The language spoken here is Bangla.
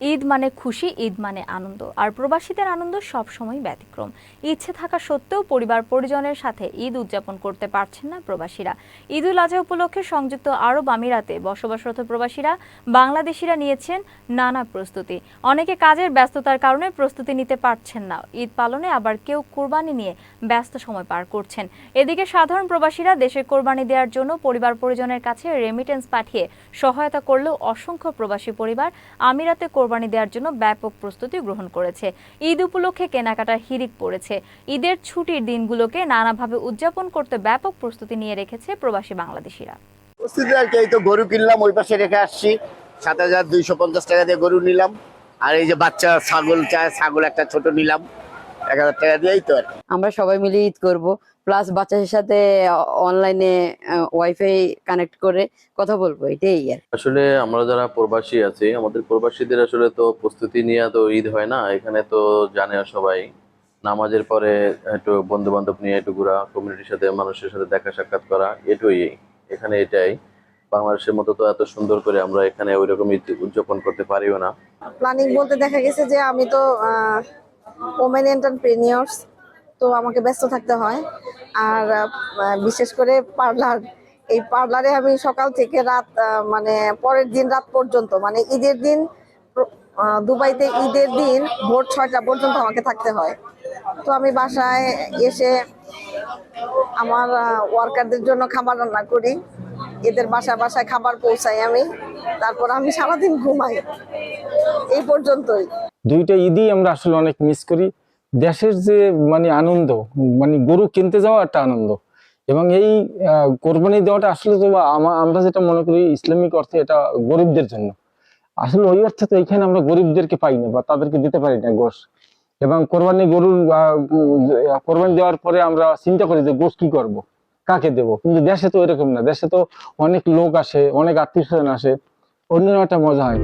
ঈদ মানে খুশি, ঈদ মানে আনন্দ। আর প্রবাসীদের আনন্দ সবসময় ব্যতিক্রম। ইচ্ছে থাকা সত্ত্বেও পরিবার পরিজনের সাথে ঈদ উদযাপন করতে পারছেন না প্রবাসীরা। ঈদ উল আজহা উপলক্ষে সংযুক্ত আরব আমিরাতে বসবাসরত প্রবাসীরা বাংলাদেশিরা নিয়েছেন নানা প্রস্তুতি। অনেকে কাজের ব্যস্ততার কারণে প্রস্তুতি নিতে পারছেন না ঈদ পালনে, আবার কেউ কোরবানি নিয়ে ব্যস্ত সময় পার করছেন। এদিকে সাধারণ প্রবাসীরা দেশে কোরবানি দেওয়ার জন্য পরিবার পরিজনের কাছে রেমিটেন্স পাঠিয়ে সহায়তা করলেও অসংখ্য প্রবাসী পরিবার আমিরাতে কোরবানি দেওয়ার জন্য ব্যাপক প্রস্তুতি গ্রহণ করেছে। ঈদ উপলক্ষে কেনাকাটার হিড়িক পড়েছে। ঈদের ছুটির দিনগুলোকে নানাভাবে উদযাপন করতে ব্যাপক প্রস্তুতি নিয়ে রেখেছে প্রবাসী বাংলাদেশিরা। প্রস্তুতি আর কি, এই তো গরু কিনলাম, ওই পাশে রেখে আসছি। 7,250 টাকা দিয়ে গরু নিলাম। আর এই যে বাচ্চা ছাগল চায়, ছাগল একটা ছোট নিলাম 1,000 টাকা দিয়েই তো আর কি। আমরা সবাই মিলে ঈদ করব, প্লাস বাচ্চাদের সাথে অনলাইনে ওয়াইফাই কানেক্ট করে কথা বলবো, এটাই আর। আসলে আমরা যারা প্রবাসী আছি, আমাদের প্রবাসীদের আসলে তো প্রস্তুতি নিয়ে তো ঈদ হয় না। এখানে তো জানে সবাই, নামাজের পরে একটু বন্ধু বান্ধব নিয়ে একটু ঘোরা, কমিউনিটির সাথে মানুষের সাথে দেখা সাক্ষাৎ করা, এটাই এখানে এটাই। বাংলাদেশের মতো তো এত সুন্দর করে আমরা এখানে ওইরকম ঈদ উদযাপন করতে পারিও না। প্ল্যানিং বলতে দেখা গেছে যে আমি তো ওমেন এন্টারপ্রেনিয়র্স, তো আমাকে ব্যস্ত থাকতে হয়। আর বিশেষ করে এই পার্লারে আমি সকাল থেকে রাত মানে পরের দিন রাত পর্যন্ত, মানে ঈদের দিন দুবাইতে ঈদের দিন ভোর 6টা পর্যন্ত আমাকে থাকতে হয়। তো আমি বাসায় এসে আমার ওয়ার্কারদের জন্য খাবার রান্না করি, এদের বাসায় বাসায় খাবার পৌঁছাই আমি, তারপর আমি সারাদিন ঘুমাই, এই পর্যন্তই। দুইটা ঈদই আমরা আসলে অনেক মিস করি। দেশের যে মানে আনন্দ, মানে গরু কিনতে যাওয়া একটা আনন্দ, এবং এই কোরবানি দেওয়াটা আসলে তো আমরা যেটা মনে করি ইসলামিক অর্থে এটা গরিবদের জন্য। আসলে ওই অর্থে তো এইখানে আমরা গরিবদেরকে পাই না বা তাদেরকে দিতে পারি না গোশ। এবং কোরবানি দেওয়ার পরে আমরা চিন্তা করি যে গোশ কি করবো, কাকে দেবো। কিন্তু দেশে তো এরকম না, দেশে তো অনেক লোক আসে, অনেক আত্মীয় স্বজন আসে, অন্য একটা মজা হয়।